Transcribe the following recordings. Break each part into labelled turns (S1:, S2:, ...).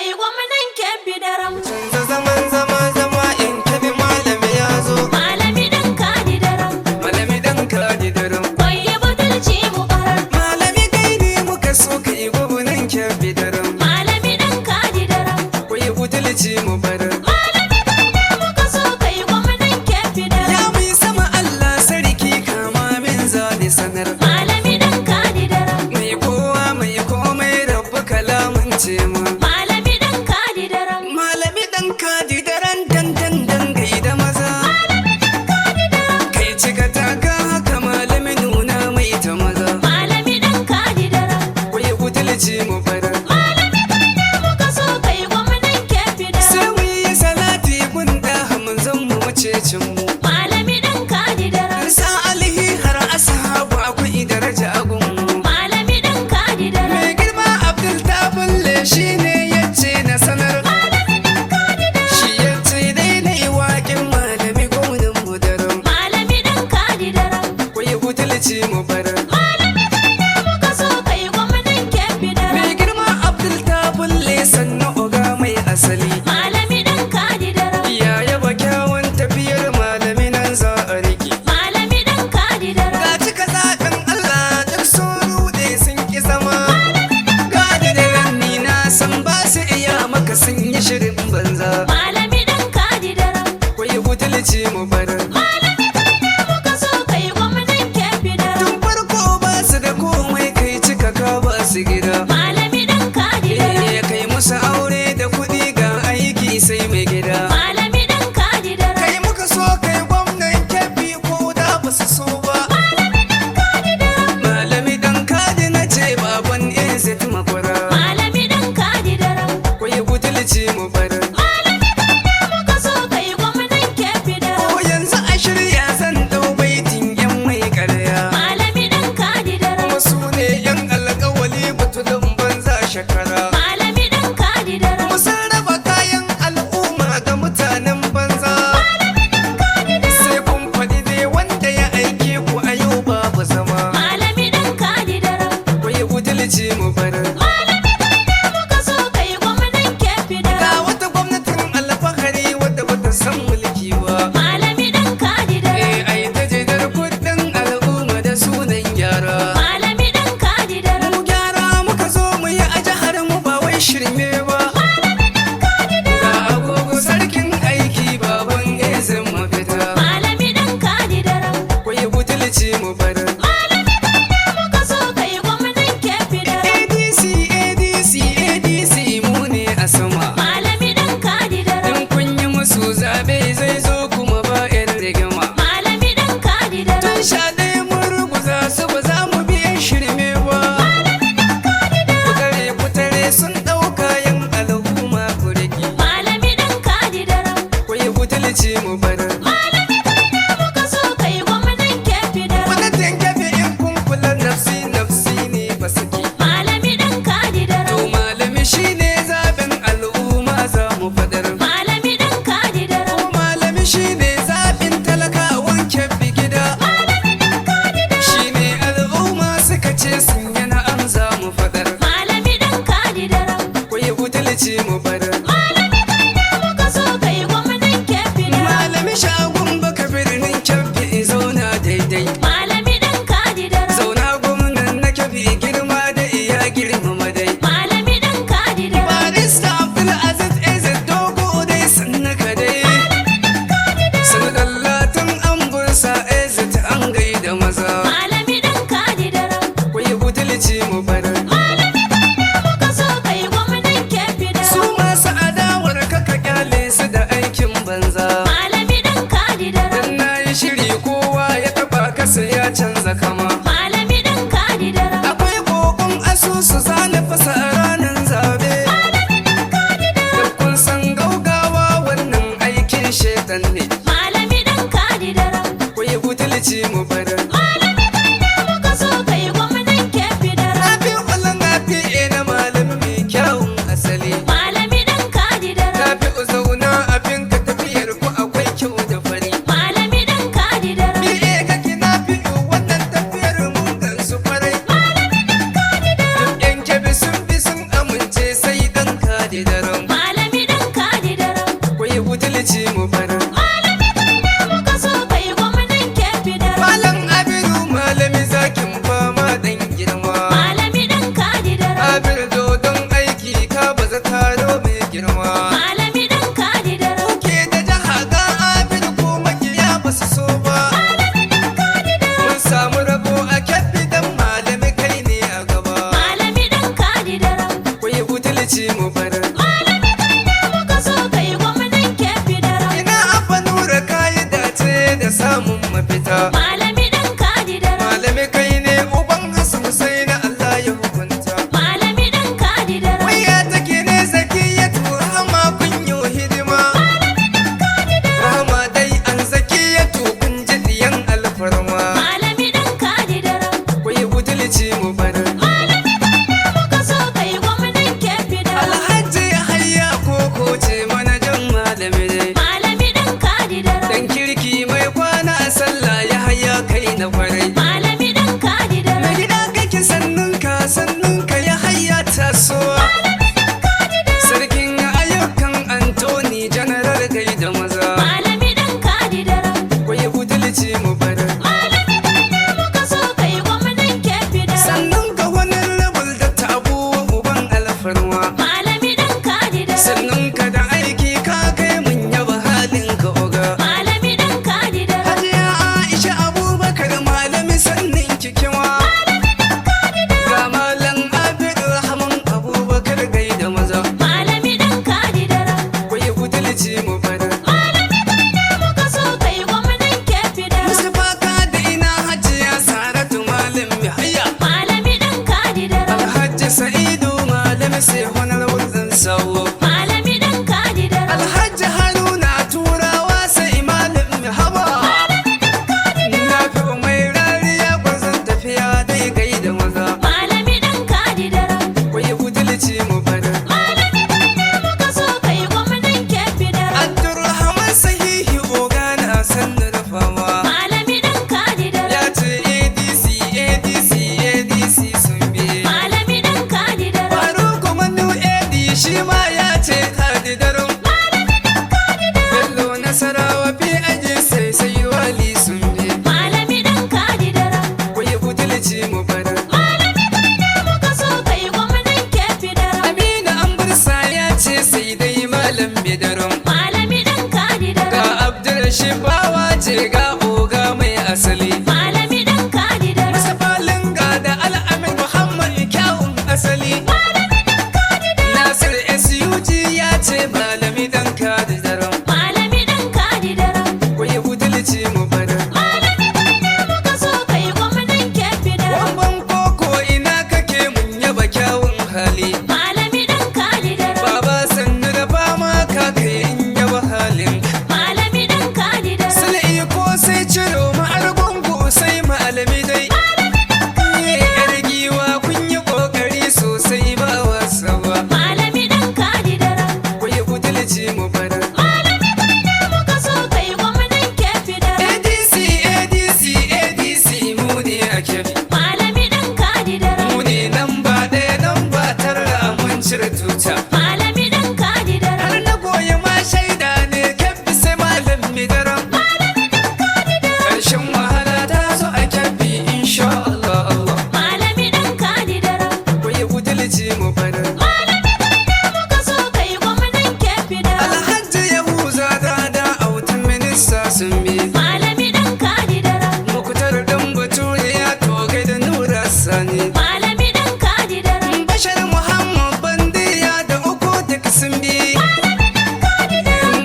S1: kai gwamnan Kebbi daram.
S2: Canza zama in Kebbi malami ya zo.
S1: Malami dan kadi daram.
S2: Malami dan kadi daram.
S1: Kwaye butulci mu barar.
S2: Malami kai ne muka so kai gwamnan Kebbi daram.
S1: Malami dan kadi daram.
S2: Kwaye butulci mu barar.
S1: Malami kai ne muka so kai gwamnan Kebbi daram.
S2: Ya mai sama Allah sarki kama min zane sanar.
S1: Malami dan kadi daram.
S2: Mai kowa mai komai rabu kalamun ce mu.
S1: Malami dan kadi daram.
S2: Malami dan kadi daran dan gai da maza.
S1: Malami dan kadi daram.
S2: Kai cika taka haka malami nuna mai ta maza.
S1: Malami dan kadi daram.
S2: Kwaye butulci mu barar.
S1: Malami kai ne muka so kai gwamnan Kebbi daram.
S2: Sai mu yi salati gunda hamzan mu macecin mu.
S1: Malami dan kadi daram.
S2: Sa alihi har ashabu akwai daraja a gunmu.
S1: Malami dan kadi daram.
S2: Mai girma Abdul ta bulle shi ne yace na sanar.
S1: Malami dan kadi daram.
S2: Shi yace daidai waƙin malami gwamnan mu daram.
S1: Malami dan kadi daram.
S2: Kwaye butulci mu barar.
S1: Malami kai ne muka so kai gwamnan Kebbi daram.
S2: Mai girma Abdul ta bulle sannan oga mai asali.
S1: Malami dan kadi daram.
S2: Ya yaba kyawun tafiyar malami nan za a riƙe.
S1: Malami dan kadi daram.
S2: Ga cika zaɓin Allah duk sun ruɗe sun ƙi zama. Gadi da ranni na san ba su iya maka sun yi shirin banza.
S1: Malami dan kadi daram.
S2: Kwaye butulci mu barar.
S1: Malami kai ne muka so kai gwamnan Kebbi daram.
S2: Tun farko ba su da komai kai cika ka ba su gida.
S1: Malami dan kadi daram.
S2: Kai musu aure da kuɗi ga aiki sai mai gida.
S1: Malami dan kadi daram.
S2: Kai muka so kai gwamnan Kebbi ko da ba su so ba.
S1: Malami dan kadi daram.
S2: Malami dan kadi na ce baban Ezet makwara.
S1: Malami dan kadi daram.
S2: Kwaye butulci mu barar.
S1: Malami kai ne muka so kai gwamnan Kebbi daram.
S2: Ko yanzu a shirya zan dau baitin yan mai karya.
S1: Malami dan kadi daram.
S2: Kuma su ne yan alƙawali butulun banza shakara.
S1: Malami dan kadi daram.
S2: Mu sarrafa kayan al'umma ga mutanen banza.
S1: Malami dan kadi daram.
S2: Sai kun faɗi dai wanda ya aike ku a yau babu zama.
S1: Malami dan kadi daram.
S2: Kwaye butulci mu barar.
S1: Malami kai ne muka so kai gwamnan Kebbi
S2: Ga
S1: daram.
S2: wata sai honorable ɗin sawo.
S1: Malami dan kadi da rawa.
S2: Alhaji Haruna turawa sai malam haba. Na fi mai rariya gwarzon tafiya dai gai da maza.
S1: Malami dan kadi da rawa.
S2: Kwai budulci mu bada.
S1: Malami kai ne muka so kai gwamnan Kebbi da rawa.
S2: Abdulrahman sahihi oga na san da fama.
S1: Malami dan kadi da rawa.
S2: Ya ce ADC ADC ADC sun bi.
S1: Malami dan kadi da rawa.
S2: Faruku Manu AD shi ma ya ce kadi darum. Bello Nasarawa PAG sai wali sun bi.
S1: Malami dan kadi da rawa.
S2: Kwai budulci mu bada.
S1: Malami kai ne muka so kai gwamnan Kebbi da rawa.
S2: Aminu Ambursa ya ce sai dai malam bidarum.
S1: Malami dan kadi da
S2: Ga
S1: rawa.
S2: Abdulrashid Bawa ce ga oga mai asali.
S1: Malami dan kadi da rawa.
S2: Mustapha Linga da Al'amin Muhammad kyawun asali. Nasir SUG ya ce malami dan kadi daram.
S1: Malami dan kadi da rawa.
S2: Kwai budulci mu bada.
S1: Malami kai ne muka so kai gwamnan Kebbi da rawa.
S2: Wamban koko ina kake mun yaba kyawun hali.
S1: Malami dan kadi da rawa.
S2: Baba sannu da fama ka kai in yaba halin.
S1: Malami dan kadi da rawa.
S2: Sulai ko sai ciro ma'ar gungu sai malami dai. Yar giwa kun yi kokari sosai ba wasa ba.
S1: Malami dan kadi da rawa.
S2: Kwai budulci mu bada.
S1: Malami kai ne muka so kai gwamnan Kebbi da rawa.
S2: ADC ADC ADC mu ne a Kebbi.
S1: Malami dan kadi da rawa.
S2: Mu ne namba ɗaya namba tara mun cire tuta.
S1: Malami dan kadi da rawa.
S2: Har na goyi ma shaida ne Kebbi sai malam mi daram. Ƙarshen wahala ta zo a Kebbi insha Allah Allah.
S1: Malami dan kadi da rawa.
S2: Kwai budulci mu bada.
S1: Malami kai ne muka so kai gwamnan Kebbi da rawa.
S2: Alhaji Yahuza da autan minista sun bi.
S1: Malami dan kadi da rawa.
S2: Mukutar dan bature ya togai da Nura Sani.
S1: Malami dan kadi da rawa.
S2: Bashar Muhammad Bandiya da uku duk sun bi.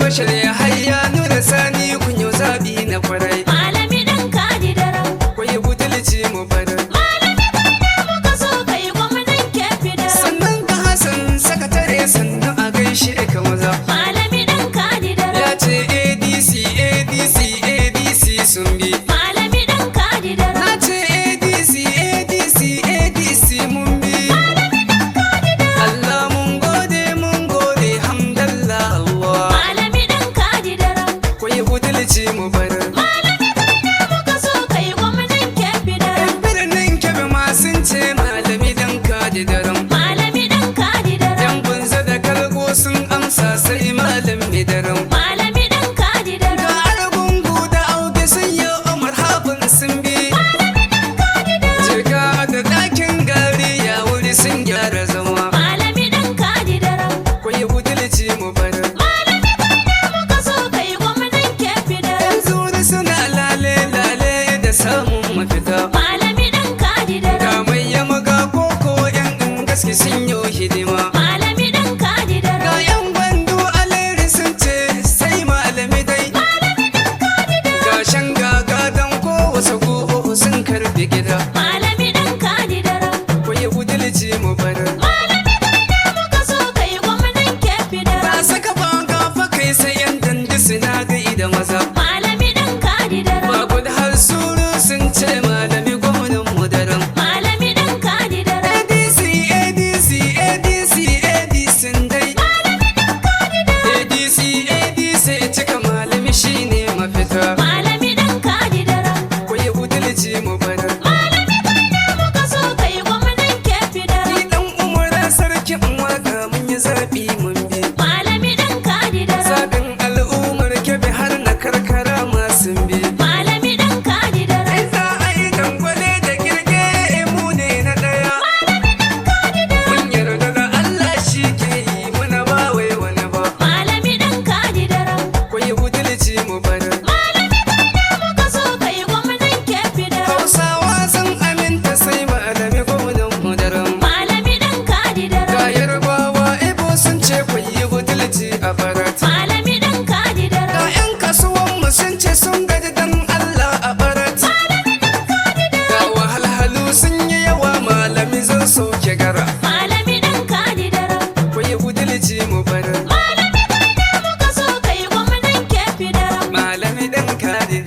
S2: Bashar ya hayya Nura Sani kun yi zaɓi na kwarai.
S1: Malami dan kadi da rawa.
S2: Kwai budulci mu bada.
S1: Malami kai ne muka so kai gwamnan Kebbi da rawa.
S2: Sannan ka Hassan sakatare sannan a gaishe ka maza.
S1: Malami dan kadi da rawa.
S2: Ya ce ADC ADC ADC sun bi.
S1: Malami dan kadi da rawa.
S2: Na ce ADC ADC ADC mun bi. Allah mun gode hamdallah Allah.
S1: Malami dan kadi da rawa.
S2: Kwai budulci mu bada.
S1: Malami kai ne muka so kai gwamnan Kebbi da rawa.
S2: Birnin Kebbi ma sun ce malami dan kaji daram.
S1: Malami dan kadi da rawa.
S2: Yan bunza da kalgo sun amsa sai malami daram.
S1: Malami dan kadi da
S2: Ga
S1: rawa.
S2: argungu da auge sun yi umar habin sun bi. Jika da ɗakin gari ya wuri sun gyara zama.
S1: Malami dan kadi da rawa.
S2: Kwai budulci mu bada.
S1: Malami kai ne muka so kai gwamnan Kebbi da rawa.
S2: Yan zuri suna lale da samun mafita.
S1: Malami dan kadi da
S2: Ga
S1: rawa.
S2: mai yama ga koko yan gaske sun yi hidima.
S1: Malami dan kadi da
S2: Ga
S1: rawa.
S2: yan gwandu aleri sun ce sai malami dai. Ga shanga gadon ko wasu goho sun karbi gida.
S1: Malami dan kadi da rawa.
S2: Kwai budulci mu bada.
S1: Malami kai ne muka so kai gwamnan Kebbi da
S2: Ba
S1: rawa.
S2: saka banga fa kai sai yan dandi suna gai da maza.
S1: Malami dan kadi da rawa.
S2: Babu da har suru sun ce malami gwamnan mu daram.
S1: Malami dan kadi da rawa.
S2: ADC ADC ADC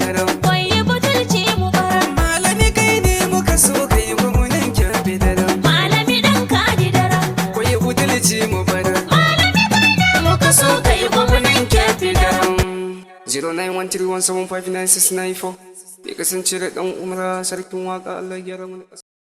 S2: daram.
S1: Kwaye butulci mu barar.
S2: Malami kai ne muka so kai gwamnan Kebbi daram.
S1: Malami dan kadi daren.
S2: Kwaye butulci mu barar.
S1: Malami kai ne muka so kai gwamnan Kebbi daren.
S2: 0913175994 ya kasance da ɗan umra sarkin waka Allah ya gyara mana ƙasa.